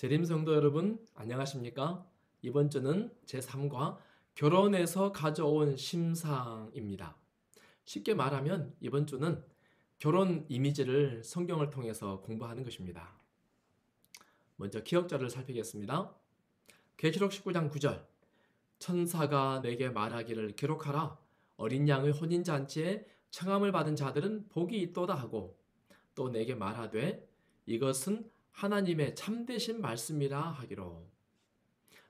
재림 성도 여러분, 안녕하십니까? 이번 주는 제3과 결혼에서 가져온 심상입니다. 쉽게 말하면 이번 주는 결혼 이미지를 성경을 통해서 공부하는 것입니다. 먼저 기억자를 살피겠습니다. 계시록 19장 9절 천사가 내게 말하기를 기록하라. 어린 양의 혼인잔치에 청함을 받은 자들은 복이 있도다 하고 또 내게 말하되 이것은 하나님의 참되신 말씀이라 하기로.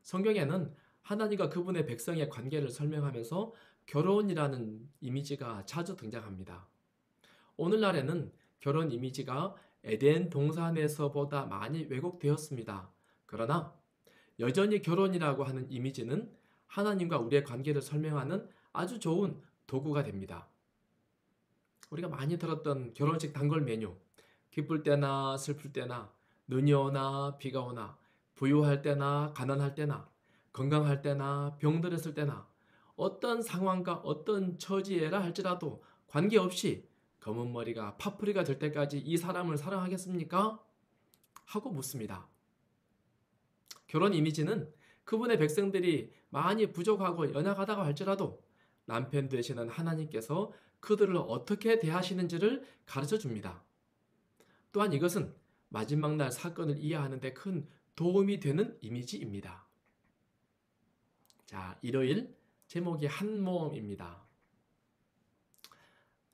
성경에는 하나님과 그분의 백성의 관계를 설명하면서 결혼이라는 이미지가 자주 등장합니다. 오늘날에는 결혼 이미지가 에덴 동산에서보다 많이 왜곡되었습니다. 그러나 여전히 결혼이라고 하는 이미지는 하나님과 우리의 관계를 설명하는 아주 좋은 도구가 됩니다. 우리가 많이 들었던 결혼식 단골 메뉴, 기쁠 때나 슬플 때나 눈이 오나 비가 오나 부유할 때나 가난할 때나 건강할 때나 병들었을 때나 어떤 상황과 어떤 처지에라 할지라도 관계없이 검은 머리가 파뿌리가 될 때까지 이 사람을 사랑하겠습니까? 하고 묻습니다. 결혼 이미지는 그분의 백성들이 많이 부족하고 연약하다고 할지라도 남편 되시는 하나님께서 그들을 어떻게 대하시는지를 가르쳐 줍니다. 또한 이것은 마지막 날 사건을 이해하는 데 큰 도움이 되는 이미지입니다. 자, 일요일 제목이 한 몸입니다.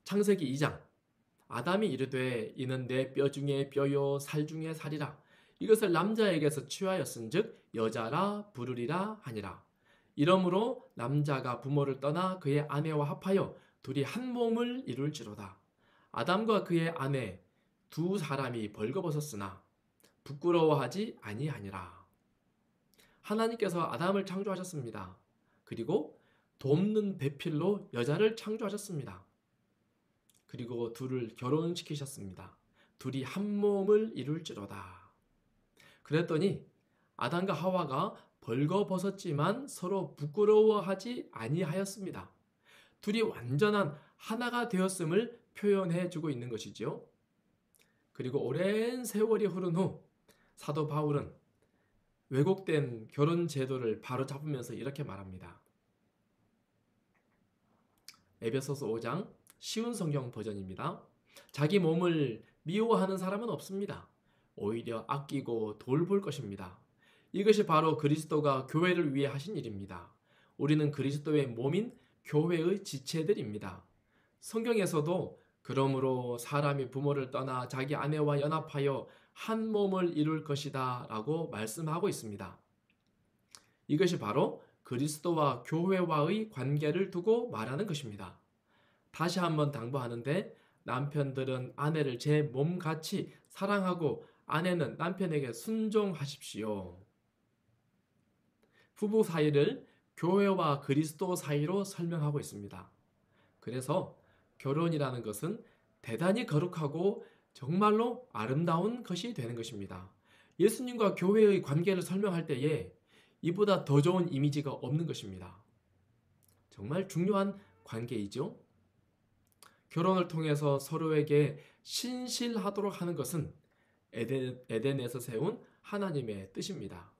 창세기 2장 아담이 이르되 이는 내 뼈 중에 뼈요 살 중에 살이라 이것을 남자에게서 취하였은즉 여자라 부르리라 하니라. 이러므로 남자가 부모를 떠나 그의 아내와 합하여 둘이 한 몸을 이룰지로다. 아담과 그의 아내 두 사람이 벌거벗었으나 부끄러워하지 아니하니라. 하나님께서 아담을 창조하셨습니다. 그리고 돕는 배필로 여자를 창조하셨습니다. 그리고 둘을 결혼시키셨습니다. 둘이 한 몸을 이룰지로다. 그랬더니 아담과 하와가 벌거벗었지만 서로 부끄러워하지 아니하였습니다. 둘이 완전한 하나가 되었음을 표현해 주고 있는 것이죠. 그리고 오랜 세월이 흐른 후 사도 바울은 왜곡된 결혼 제도를 바로잡으면서 이렇게 말합니다. 에베소서 5장 쉬운 성경 버전입니다. 자기 몸을 미워하는 사람은 없습니다. 오히려 아끼고 돌볼 것입니다. 이것이 바로 그리스도가 교회를 위해 하신 일입니다. 우리는 그리스도의 몸인 교회의 지체들입니다. 성경에서도 그러므로 사람이 부모를 떠나 자기 아내와 연합하여 한 몸을 이룰 것이다 라고 말씀하고 있습니다. 이것이 바로 그리스도와 교회와의 관계를 두고 말하는 것입니다. 다시 한번 당부하는데 남편들은 아내를 제 몸같이 사랑하고 아내는 남편에게 순종하십시오. 부부 사이를 교회와 그리스도 사이로 설명하고 있습니다. 그래서 결혼이라는 것은 대단히 거룩하고 정말로 아름다운 것이 되는 것입니다. 예수님과 교회의 관계를 설명할 때에 이보다 더 좋은 이미지가 없는 것입니다. 정말 중요한 관계이죠. 결혼을 통해서 서로에게 신실하도록 하는 것은 에덴에서 세운 하나님의 뜻입니다.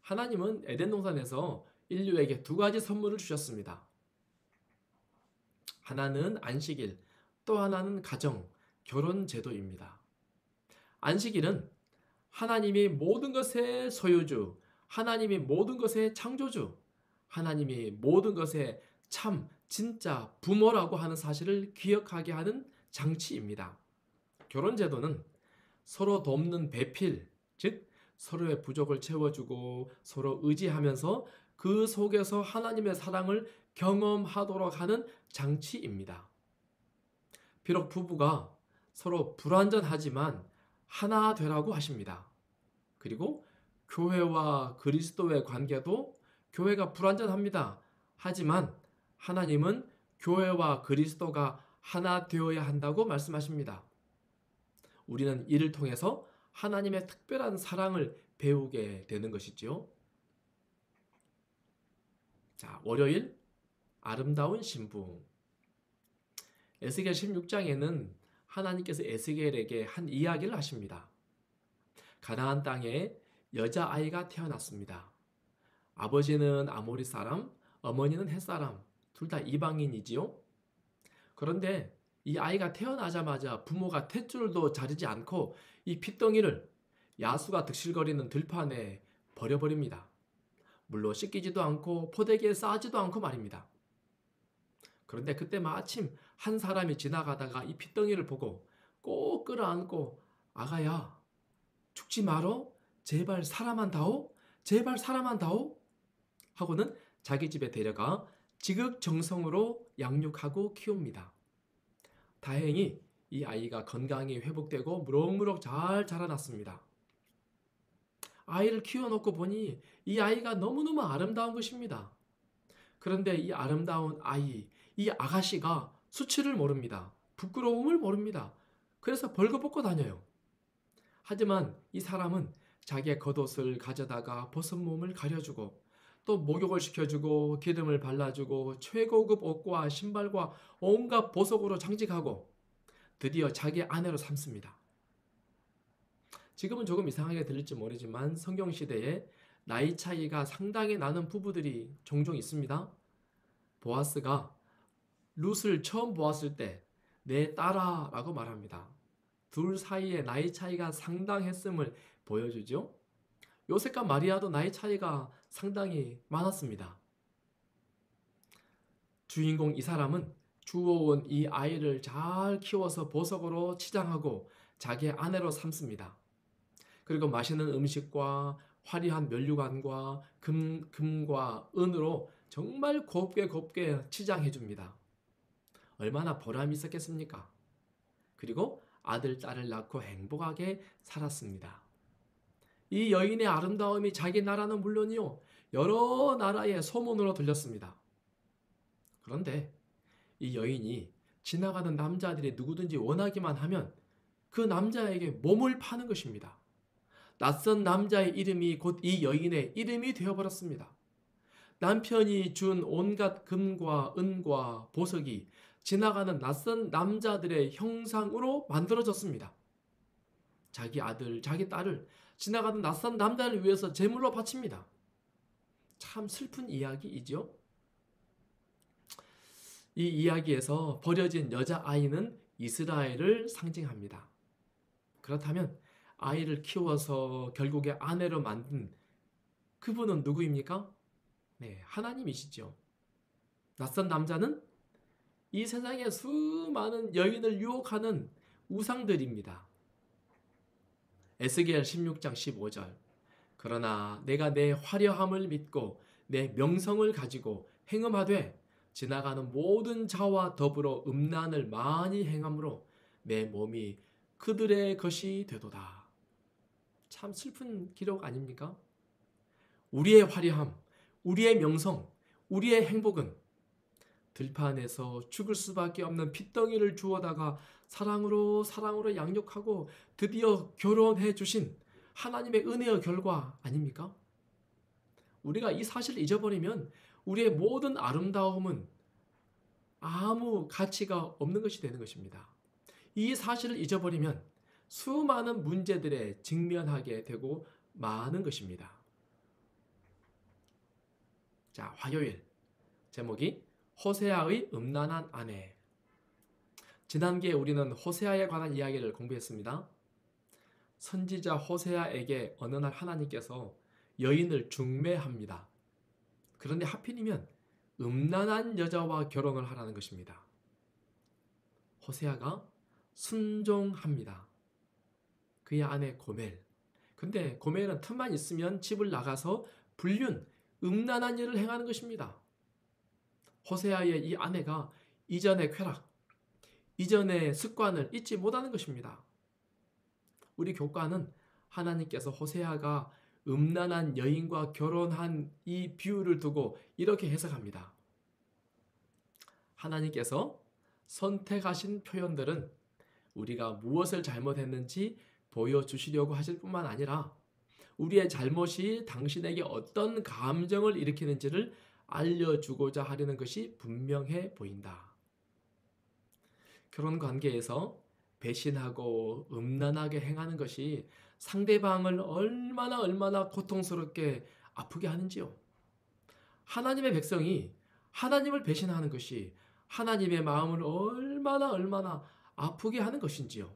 하나님은 에덴 동산에서 인류에게 두 가지 선물을 주셨습니다. 하나는 안식일, 또 하나는 가정, 결혼 제도입니다. 안식일은 하나님이 모든 것의 소유주, 하나님이 모든 것의 창조주, 하나님이 모든 것의 참, 진짜 부모라고 하는 사실을 기억하게 하는 장치입니다. 결혼 제도는 서로 돕는 배필, 즉 서로의 부족을 채워주고 서로 의지하면서 그 속에서 하나님의 사랑을 경험하도록 하는 장치입니다. 비록 부부가 서로 불완전하지만 하나 되라고 하십니다. 그리고 교회와 그리스도의 관계도 교회가 불완전합니다. 하지만 하나님은 교회와 그리스도가 하나 되어야 한다고 말씀하십니다. 우리는 이를 통해서 하나님의 특별한 사랑을 배우게 되는 것이죠. 자, 월요일 아름다운 신부. 에스겔 16장에는 하나님께서 에스겔에게 한 이야기를 하십니다. 가나안 땅에 여자아이가 태어났습니다. 아버지는 아모리 사람, 어머니는 헷 사람, 둘 다 이방인이지요. 그런데 이 아이가 태어나자마자 부모가 탯줄도 자르지 않고 이 핏덩이를 야수가 득실거리는 들판에 버려버립니다. 물로 씻기지도 않고 포대기에 싸지도 않고 말입니다. 그런데 그때 마침 한 사람이 지나가다가 이 핏덩이를 보고 꼭 끌어안고 아가야 죽지 말어 제발 살아만 다오 제발 살아만 다오 하고는 자기 집에 데려가 지극정성으로 양육하고 키웁니다. 다행히 이 아이가 건강이 회복되고 무럭무럭 잘 자라났습니다. 아이를 키워놓고 보니 이 아이가 너무너무 아름다운 것입니다. 그런데 이 아름다운 아이, 이 아가씨가 수치를 모릅니다. 부끄러움을 모릅니다. 그래서 벌거벗고 다녀요. 하지만 이 사람은 자기의 겉옷을 가져다가 벗은 몸을 가려주고 또 목욕을 시켜주고 기름을 발라주고 최고급 옷과 신발과 온갖 보석으로 장식하고 드디어 자기 아내로 삼습니다. 지금은 조금 이상하게 들릴지 모르지만 성경시대에 나이 차이가 상당히 나는 부부들이 종종 있습니다. 보아스가 룻을 처음 보았을 때 내 딸아 라고 말합니다. 둘 사이에 나이 차이가 상당했음을 보여주죠. 요셉과 마리아도 나이 차이가 상당히 많았습니다. 주인공 이 사람은 주워온 이 아이를 잘 키워서 보석으로 치장하고 자기의 아내로 삼습니다. 그리고 맛있는 음식과 화려한 면류관과 금과 은으로 정말 곱게 치장해 줍니다. 얼마나 보람이 있었겠습니까? 그리고 아들, 딸을 낳고 행복하게 살았습니다. 이 여인의 아름다움이 자기 나라는 물론이요 여러 나라의 소문으로 들렸습니다. 그런데 이 여인이 지나가는 남자들이 누구든지 원하기만 하면 그 남자에게 몸을 파는 것입니다. 낯선 남자의 이름이 곧 이 여인의 이름이 되어버렸습니다. 남편이 준 온갖 금과 은과 보석이 지나가는 낯선 남자들의 형상으로 만들어졌습니다. 자기 아들, 자기 딸을 지나가는 낯선 남자를 위해서 제물로 바칩니다. 참 슬픈 이야기이죠. 이 이야기에서 버려진 여자아이는 이스라엘을 상징합니다. 그렇다면 아이를 키워서 결국에 아내로 만든 그분은 누구입니까? 네, 하나님이시죠. 낯선 남자는 이 세상의 수많은 여인을 유혹하는 우상들입니다. 에스겔 16장 15절 그러나 내가 내 화려함을 믿고 내 명성을 가지고 행음하되 지나가는 모든 자와 더불어 음란을 많이 행함으로 내 몸이 그들의 것이 되도다. 참 슬픈 기록 아닙니까? 우리의 화려함, 우리의 명성, 우리의 행복은 들판에서 죽을 수밖에 없는 핏덩이를 주워다가 사랑으로 양육하고 드디어 결혼해 주신 하나님의 은혜의 결과 아닙니까? 우리가 이 사실을 잊어버리면 우리의 모든 아름다움은 아무 가치가 없는 것이 되는 것입니다. 이 사실을 잊어버리면 수많은 문제들에 직면하게 되고 마는 것입니다. 자, 화요일 제목이 호세아의 음란한 아내. 지난기에 우리는 호세아에 관한 이야기를 공부했습니다. 선지자 호세아에게 어느 날 하나님께서 여인을 중매합니다. 그런데 하필이면 음란한 여자와 결혼을 하라는 것입니다. 호세아가 순종합니다. 그의 아내 고멜. 근데 고멜은 틈만 있으면 집을 나가서 불륜, 음란한 일을 행하는 것입니다. 호세아의 이 아내가 이전의 쾌락, 이전의 습관을 잊지 못하는 것입니다. 우리 교과는 하나님께서 호세아가 음란한 여인과 결혼한 이 비유를 두고 이렇게 해석합니다. 하나님께서 선택하신 표현들은 우리가 무엇을 잘못했는지 보여주시려고 하실 뿐만 아니라 우리의 잘못이 당신에게 어떤 감정을 일으키는지를 알려주고자 하려는 것이 분명해 보인다. 결혼 관계에서 배신하고 음란하게 행하는 것이 상대방을 얼마나 고통스럽게 아프게 하는지요. 하나님의 백성이 하나님을 배신하는 것이 하나님의 마음을 얼마나 아프게 하는 것인지요.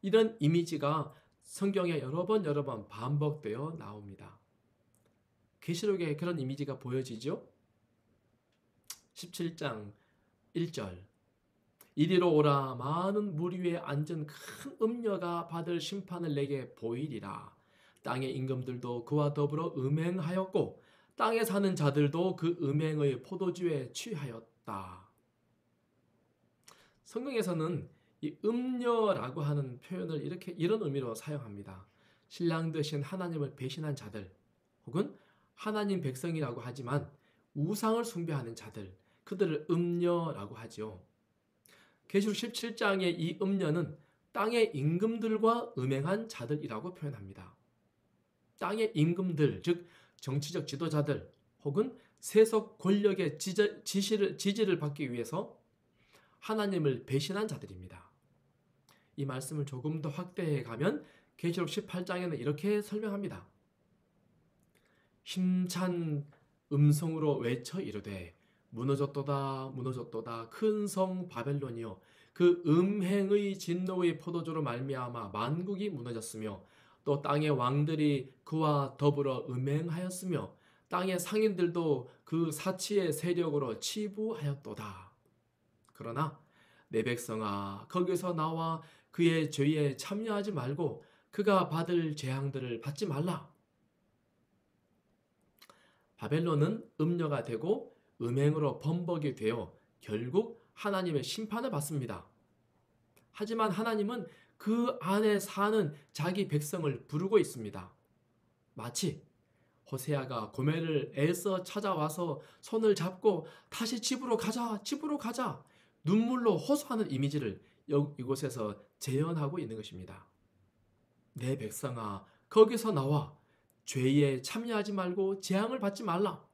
이런 이미지가 성경에 여러 번 반복되어 나옵니다. 계시록에 그런 이미지가 보여지죠. 17장 1절 이리로 오라 많은 물 위에 앉은 큰 음녀가 받을 심판을 내게 보이리라. 땅의 임금들도 그와 더불어 음행하였고 땅에 사는 자들도 그 음행의 포도주에 취하였다. 성경에서는 이 음녀라고 하는 표현을 이런 의미로 사용합니다. 신랑 되신 하나님을 배신한 자들 혹은 하나님 백성이라고 하지만 우상을 숭배하는 자들, 그들을 음녀라고 하죠. 계시록 17장의 이 음녀는 땅의 임금들과 음행한 자들이라고 표현합니다. 땅의 임금들, 즉 정치적 지도자들 혹은 세속 권력의 지지를 받기 위해서 하나님을 배신한 자들입니다. 이 말씀을 조금 더 확대해 가면 계시록 18장에는 이렇게 설명합니다. 힘찬 음성으로 외쳐 이르되 무너졌도다 무너졌도다 큰 성 바벨론이여 그 음행의 진노의 포도주로 말미암아 만국이 무너졌으며 또 땅의 왕들이 그와 더불어 음행하였으며 땅의 상인들도 그 사치의 세력으로 치부하였도다. 그러나 내 백성아 거기서 나와 그의 죄에 참여하지 말고 그가 받을 재앙들을 받지 말라. 바벨론은 음녀가 되고 음행으로 범벅이 되어 결국 하나님의 심판을 받습니다. 하지만 하나님은 그 안에 사는 자기 백성을 부르고 있습니다. 마치 호세아가 고멜을 애써 찾아와서 손을 잡고 다시 집으로 가자 눈물로 호소하는 이미지를 이곳에서 재현하고 있는 것입니다. 내 백성아 거기서 나와 죄에 참여하지 말고 재앙을 받지 말라.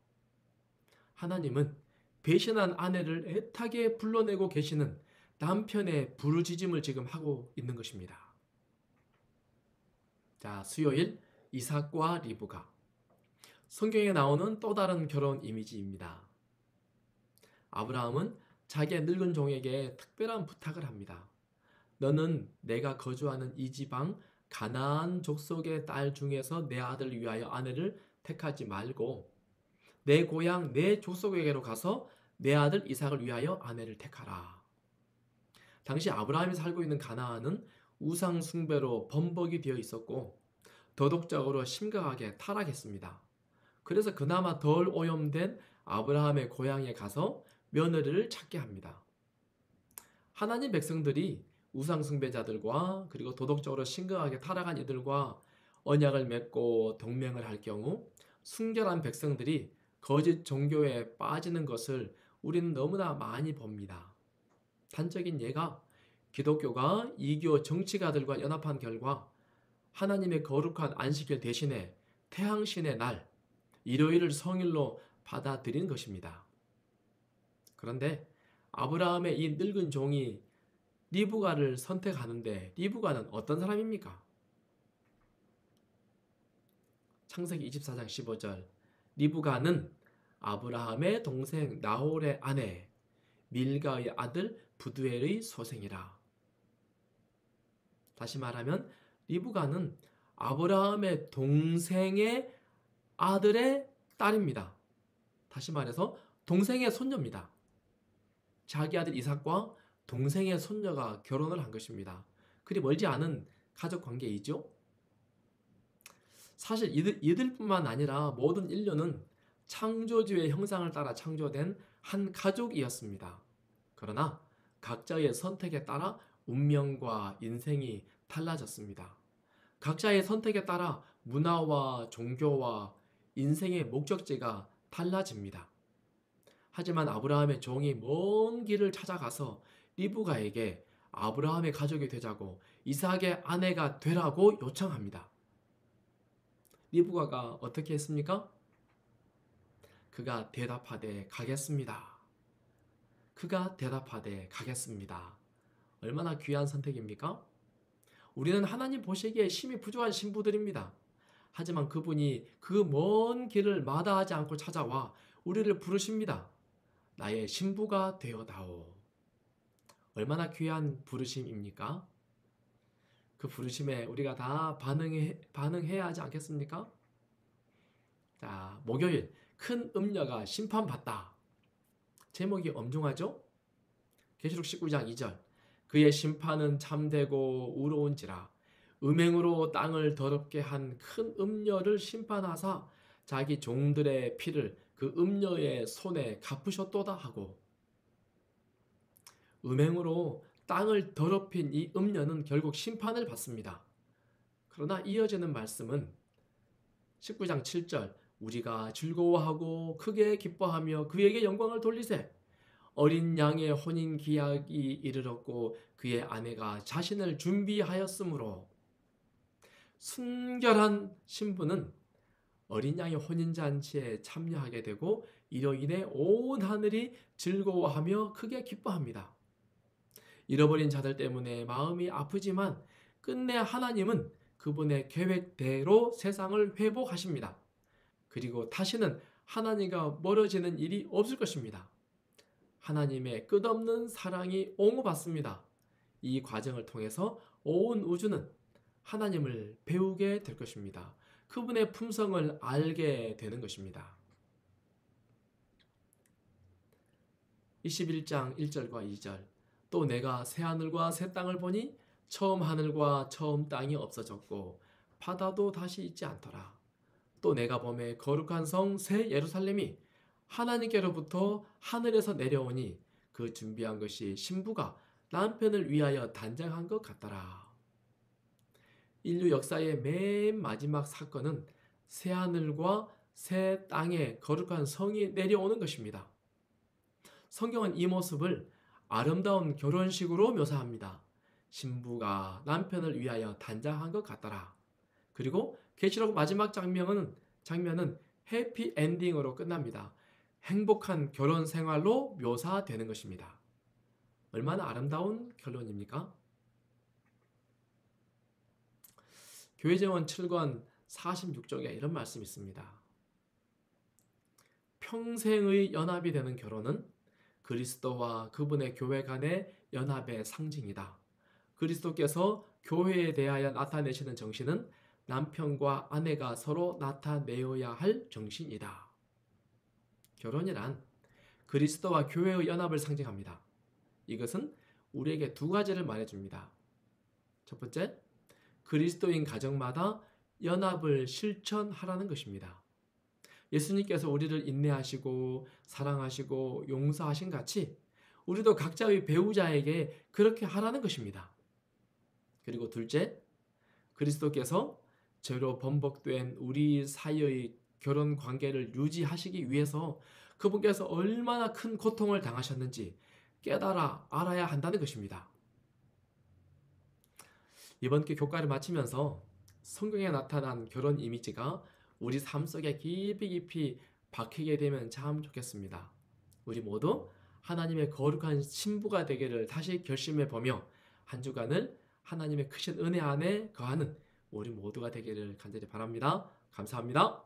하나님은 배신한 아내를 애타게 불러내고 계시는 남편의 부르짖음을 지금 하고 있는 것입니다. 자, 수요일 이삭과 리브가 성경에 나오는 또 다른 결혼 이미지입니다. 아브라함은 자기의 늙은 종에게 특별한 부탁을 합니다. 너는 내가 거주하는 이 지방 가나안 족속의 딸 중에서 내 아들을 위하여 아내를 택하지 말고 내 고향 내 족속에게로 가서 내 아들 이삭을 위하여 아내를 택하라. 당시 아브라함이 살고 있는 가나안은 우상 숭배로 범벅이 되어 있었고 도덕적으로 심각하게 타락했습니다. 그래서 그나마 덜 오염된 아브라함의 고향에 가서 며느리를 찾게 합니다. 하나님 백성들이 우상 숭배자들과 그리고 도덕적으로 심각하게 타락한 이들과 언약을 맺고 동맹을 할 경우 순결한 백성들이 거짓 종교에 빠지는 것을 우리는 너무나 많이 봅니다. 단적인 예가 기독교가 이교 정치가들과 연합한 결과 하나님의 거룩한 안식일 대신에 태양신의 날, 일요일을 성일로 받아들인 것입니다. 그런데 아브라함의 이 늙은 종이 리브가를 선택하는데 리브가는 어떤 사람입니까? 창세기 24장 15절 리브가는 아브라함의 동생 나홀의 아내 밀가의 아들 부두엘의 소생이라. 다시 말하면 리브가는 아브라함의 동생의 아들의 딸입니다. 다시 말해서 동생의 손녀입니다. 자기 아들 이삭과 동생의 손녀가 결혼을 한 것입니다. 그리 멀지 않은 가족 관계이죠. 사실 이들뿐만 아니라 모든 인류는 창조주의 형상을 따라 창조된 한 가족이었습니다. 그러나 각자의 선택에 따라 운명과 인생이 달라졌습니다. 각자의 선택에 따라 문화와 종교와 인생의 목적지가 달라집니다. 하지만 아브라함의 종이 먼 길을 찾아가서 리브가에게 아브라함의 가족이 되자고 이삭의 아내가 되라고 요청합니다. 리브가가 어떻게 했습니까? 그가 대답하되 가겠습니다. 그가 대답하되 가겠습니다. 얼마나 귀한 선택입니까? 우리는 하나님 보시기에 힘이 부족한 신부들입니다. 하지만 그분이 그 먼 길을 마다하지 않고 찾아와 우리를 부르십니다. 나의 신부가 되어다오. 얼마나 귀한 부르심입니까? 그 부르심에 우리가 다 반응해야 하지 않겠습니까? 자, 목요일 큰 음녀가 심판받다. 제목이 엄중하죠? 계시록 19장 2절. 그의 심판은 참되고 의로운지라 음행으로 땅을 더럽게 한 큰 음녀를 심판하사 자기 종들의 피를 그 음녀의 손에 갚으셨도다 하고, 음행으로 땅을 더럽힌 이 음녀는 결국 심판을 받습니다. 그러나 이어지는 말씀은 19장 7절. 우리가 즐거워하고 크게 기뻐하며 그에게 영광을 돌리세. 어린 양의 혼인 기약이 이르렀고 그의 아내가 자신을 준비하였으므로. 순결한 신부는 어린 양의 혼인잔치에 참여하게 되고 이로 인해 온 하늘이 즐거워하며 크게 기뻐합니다. 잃어버린 자들 때문에 마음이 아프지만 끝내 하나님은 그분의 계획대로 세상을 회복하십니다. 그리고 다시는 하나님과 멀어지는 일이 없을 것입니다. 하나님의 끝없는 사랑이 옹호받습니다. 이 과정을 통해서 온 우주는 하나님을 배우게 될 것입니다. 그분의 품성을 알게 되는 것입니다. 21장 1절과 2절. 또 내가 새 하늘과 새 땅을 보니 처음 하늘과 처음 땅이 없어졌고 바다도 다시 있지 않더라. 또 내가 보매 거룩한 성 새 예루살렘이 하나님께로부터 하늘에서 내려오니 그 준비한 것이 신부가 남편을 위하여 단장한 것 같더라. 인류 역사의 맨 마지막 사건은 새 하늘과 새 땅에 거룩한 성이 내려오는 것입니다. 성경은 이 모습을 아름다운 결혼식으로 묘사합니다. 신부가 남편을 위하여 단장한 것 같더라. 그리고 계시록 마지막 장면은 해피 엔딩으로 끝납니다. 행복한 결혼 생활로 묘사되는 것입니다. 얼마나 아름다운 결론입니까? 교회제원 7권 46쪽에 이런 말씀이 있습니다. 평생의 연합이 되는 결혼은 그리스도와 그분의 교회 간의 연합의 상징이다. 그리스도께서 교회에 대하여 나타내시는 정신은 남편과 아내가 서로 나타내어야 할 정신이다. 결혼이란 그리스도와 교회의 연합을 상징합니다. 이것은 우리에게 두 가지를 말해줍니다. 첫 번째, 그리스도인 가정마다 연합을 실천하라는 것입니다. 예수님께서 우리를 인내하시고 사랑하시고 용서하신 같이 우리도 각자의 배우자에게 그렇게 하라는 것입니다. 그리고 둘째, 그리스도께서 죄로 번복된 우리 사이의 결혼 관계를 유지하시기 위해서 그분께서 얼마나 큰 고통을 당하셨는지 깨달아 알아야 한다는 것입니다. 이번 기 교과를 마치면서 성경에 나타난 결혼 이미지가 우리 삶 속에 깊이 박히게 되면 참 좋겠습니다. 우리 모두 하나님의 거룩한 신부가 되기를 다시 결심해 보며 한 주간을 하나님의 크신 은혜 안에 거하는 우리 모두가 되기를 간절히 바랍니다. 감사합니다.